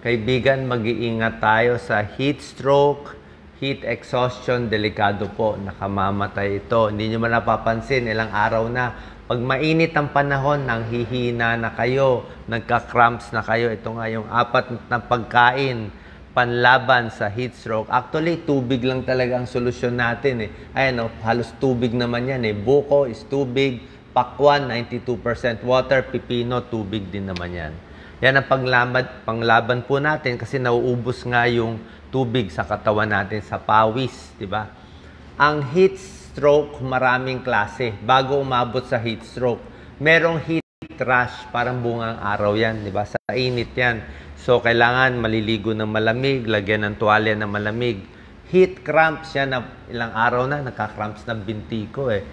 Kaibigan, mag-iingat tayo sa heat stroke, heat exhaustion, delikado po, nakamamatay ito. Hindi nyo man napapansin, ilang araw na. Pag mainit ang panahon, nanghihina na kayo, nagka-cramps na kayo. Ito nga yung 4 na pagkain, panlaban sa heat stroke. Actually, tubig lang talaga ang solusyon natin eh. Ayan, halos tubig naman yan eh. Buko is tubig, pakwan, 92% water, pipino, tubig din naman yan. Yan ang panglaban po natin kasi nauubos nga yung tubig sa katawan natin sa pawis, di ba? Ang heat stroke, maraming klase. Bago umabot sa heat stroke, merong heat rash, parang bungang araw yan, di ba? Sa init yan. So, kailangan maliligo ng malamig, lagyan ng tuwalya na malamig. Heat cramps yan, na ilang araw na, nagka-cramps ng binti ko eh.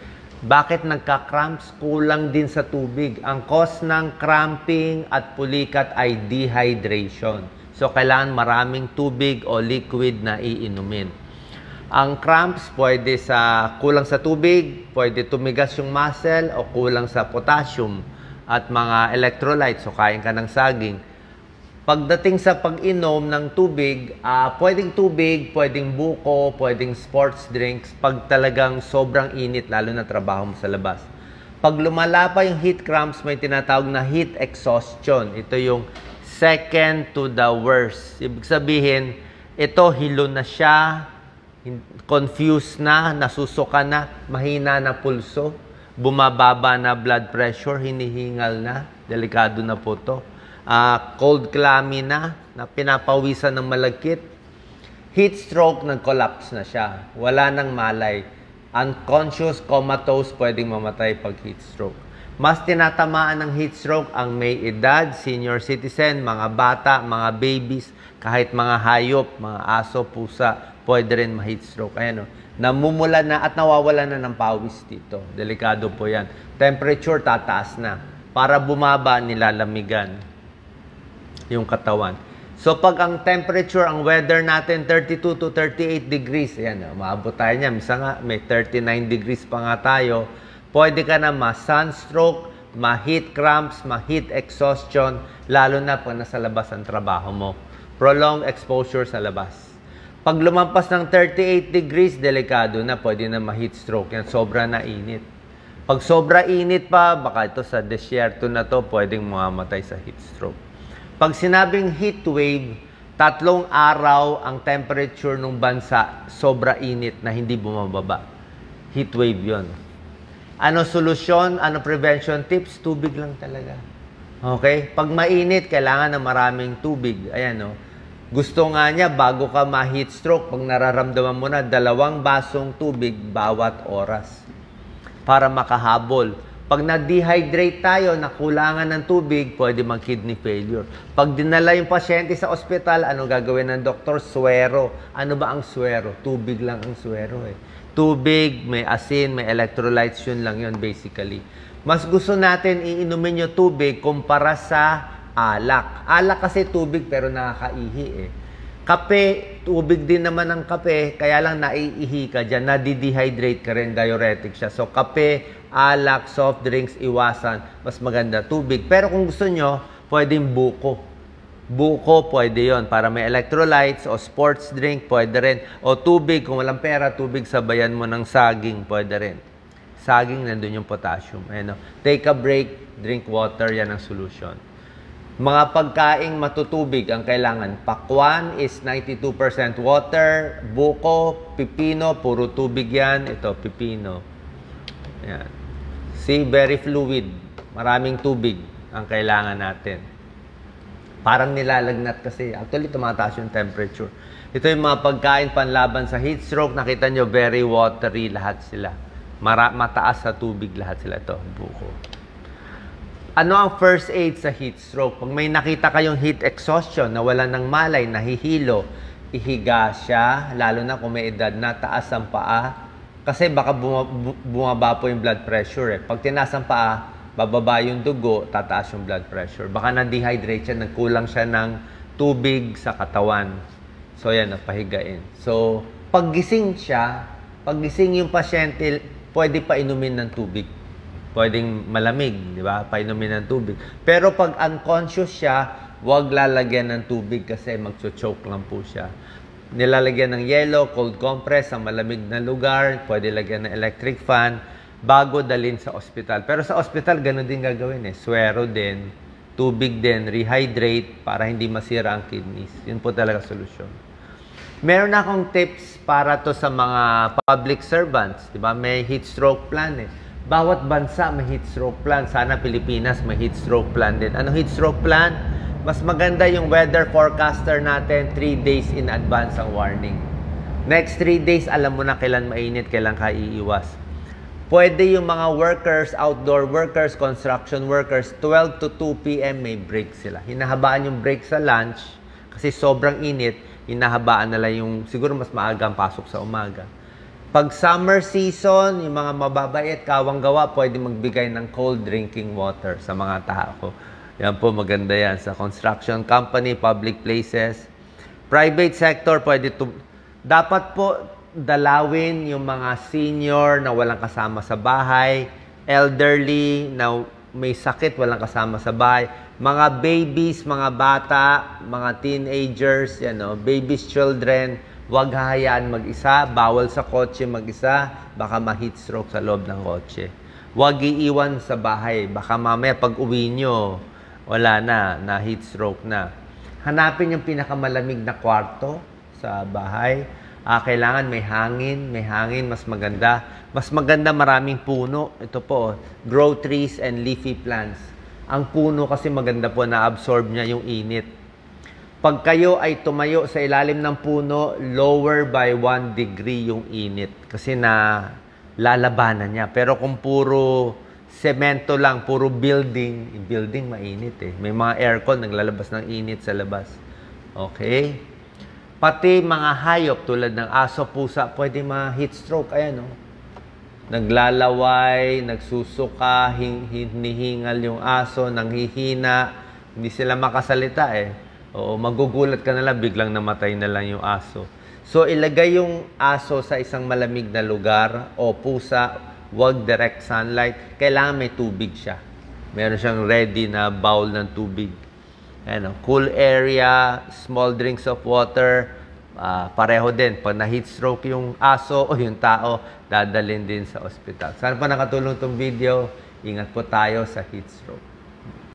Bakit nagka-cramps? Kulang din sa tubig. Ang cause ng cramping at pulikat ay dehydration. So, kailangan maraming tubig o liquid na iinumin. Ang cramps, pwede sa kulang sa tubig, pwede tumigas yung muscle o kulang sa potassium at mga electrolytes. So, kain ka ng saging. Pagdating sa pag-inom ng tubig, pwedeng tubig, pwedeng buko, pwedeng sports drinks, pag talagang sobrang init, lalo na trabaho mo sa labas. Pag lumala pa yung heat cramps, may tinatawag na heat exhaustion. Ito yung second to the worst. Ibig sabihin, ito hilo na siya, confused na, nasusuka na, mahina na pulso, bumababa na blood pressure, hinihingal na, delikado na po to. Cold clammy na pinapawisan ng malagkit. Heat stroke, nag-collapse na siya. Wala nang malay. Unconscious, comatose, pwedeng mamatay pag heat stroke. Mas tinatamaan ng heat stroke ang may edad, senior citizen, mga bata, mga babies, kahit mga hayop, mga aso, pusa, pwede rin ma-heat stroke. Ayan, namumula na at nawawala na ng pawis dito. Delikado po yan. Temperature, tataas na. Para bumaba, nilalamigan yung katawan. So, pag ang temperature, ang weather natin, 32 to 38 degrees, ayan, maabot tayo niya. Misa nga, may 39 degrees pa nga tayo. Pwede ka na ma-sunstroke, ma-heat cramps, ma-heat exhaustion, lalo na pag nasa labas ang trabaho mo. Prolonged exposure sa labas. Pag lumampas ng 38 degrees, delikado na, pwede na ma-heat stroke. Yan, sobra na init. Pag sobra init pa, baka ito sa desierto na to, pwedeng mamatay sa heat stroke. Pag sinabing heat wave, 3 araw ang temperature ng bansa sobra init na hindi bumababa. Heat wave yon. Ano solusyon? Ano prevention tips? Tubig lang talaga. Okay? Pag mainit, kailangan ng maraming tubig. Ayan, no? Gusto nga niya, bago ka ma-heat stroke, pag nararamdaman mo na, 2 basong tubig bawat oras para makahabol. Pag na-dehydrate tayo, nakulangan ng tubig, pwede mag-kidney failure. Pag dinala yung pasyente sa ospital, ano gagawin ng doktor? Suwero. Ano ba ang suwero? Tubig lang ang suwero eh. Tubig, may asin, may electrolytes, yun lang yun basically. Mas gusto natin iinumin yung tubig kumpara sa alak. Alak kasi tubig pero nakakaihi eh. Kape, tubig din naman ang kape, kaya lang naiihi ka dyan, nadi-dehydrate ka rin, diuretic siya. So, kape, alak, soft drinks, iwasan, mas maganda tubig. Pero kung gusto nyo, pwedeng buko. Buko, pwede yon para may electrolytes, o sports drink, pwede rin. O tubig, kung walang pera, tubig, sabayan mo ng saging, pwede rin. Saging, nandun yung potassium. Ayan, no? Take a break, drink water, yan ang solution. Mga pagkaing matutubig ang kailangan. Pakwan is 92% water. Buko, pipino, puro tubig yan. Ito, pipino. Yan. See, very fluid. Maraming tubig ang kailangan natin. Parang nilalagnat kasi. Actually, tumataas yung temperature. Ito yung mga pagkain panlaban sa heat stroke. Nakita nyo, very watery lahat sila. Mataas sa tubig lahat sila. Ito, buko. Ano ang first aid sa heat stroke? Pag may nakita kayong heat exhaustion, nawala ng malay, nahihilo, ihiga siya, lalo na kung may edad na, taas ang paa. Kasi baka bumaba po yung blood pressure. Pag tinaas ang paa, bababa yung dugo, tataas yung blood pressure. Baka na-dehydrate siya, nagkulang siya ng tubig sa katawan. So yan, napahigain. So, paggising siya, paggising yung pasyente, pwede pa inumin ng tubig. Pwedeng malamig, di ba? Painumin ng tubig. Pero pag unconscious siya, Huwag lalagyan ng tubig kasi magcho-choke lang po siya. Nilalagyan ng yelo, cold compress sa malamig na lugar, pwede lagyan ng electric fan, bago dalhin sa ospital. Pero sa ospital, ganun din gagawin eh. Swero din, tubig din, rehydrate para hindi masira ang kidneys. Yun po talaga solusyon. Meron na akong tips para to sa mga public servants. Diba? May heat stroke plan eh. Bawat bansa may heat stroke plan. Sana Pilipinas may heat stroke plan din. Ano heat stroke plan? Mas maganda yung weather forecaster natin 3 days in advance ang warning. Next 3 days, alam mo na kailan mainit, kailan ka iiwas. Pwede yung mga workers, outdoor workers, construction workers, 12 to 2 p.m. may break sila. Hinahabaan yung break sa lunch kasi sobrang init, hinahabaan nila yung siguro mas maagang pasok sa umaga. Pag summer season, yung mga mababait, kawang-gawa, pwede magbigay ng cold drinking water sa mga tao. Yan po, maganda yan. Sa construction company, public places. Private sector, dapat po dalawin yung mga senior na walang kasama sa bahay, elderly na may sakit, walang kasama sa bahay, mga babies, mga bata, mga teenagers, babies, children, huwag hahayaan mag-isa, bawal sa kotse mag-isa, baka ma-heat stroke sa loob ng kotse. Huwag iiwan sa bahay, baka mamaya pag uwi nyo, wala na heat stroke na. Hanapin yung pinakamalamig na kwarto sa bahay. Kailangan may hangin, mas maganda. Mas maganda maraming puno. Ito po, grow trees and leafy plants. Ang puno kasi maganda po na absorb niya yung init. Pag kayo ay tumayo sa ilalim ng puno, lower by 1 degree yung init. Kasi na lalabanan niya. Pero kung puro semento lang, puro building mainit eh. May mga aircon, naglalabas ng init sa labas. Okay? Pati mga hayop tulad ng aso, pusa, pwede ma-heat stroke. Ayan, naglalaway, nagsusuka, hinihingal yung aso, nanghihina, hindi sila makasalita eh. Oo, magugulat ka na lang, biglang namatay na lang yung aso. So, ilagay yung aso sa isang malamig na lugar o pusa, wag direct sunlight. Kailangan may tubig siya. Meron siyang ready na bowl ng tubig. Cool area, small drinks of water, pareho din. Pag na-heat stroke yung aso o yung tao, dadalhin din sa ospital. Sana po nakatulong itong video. Ingat po tayo sa heat stroke.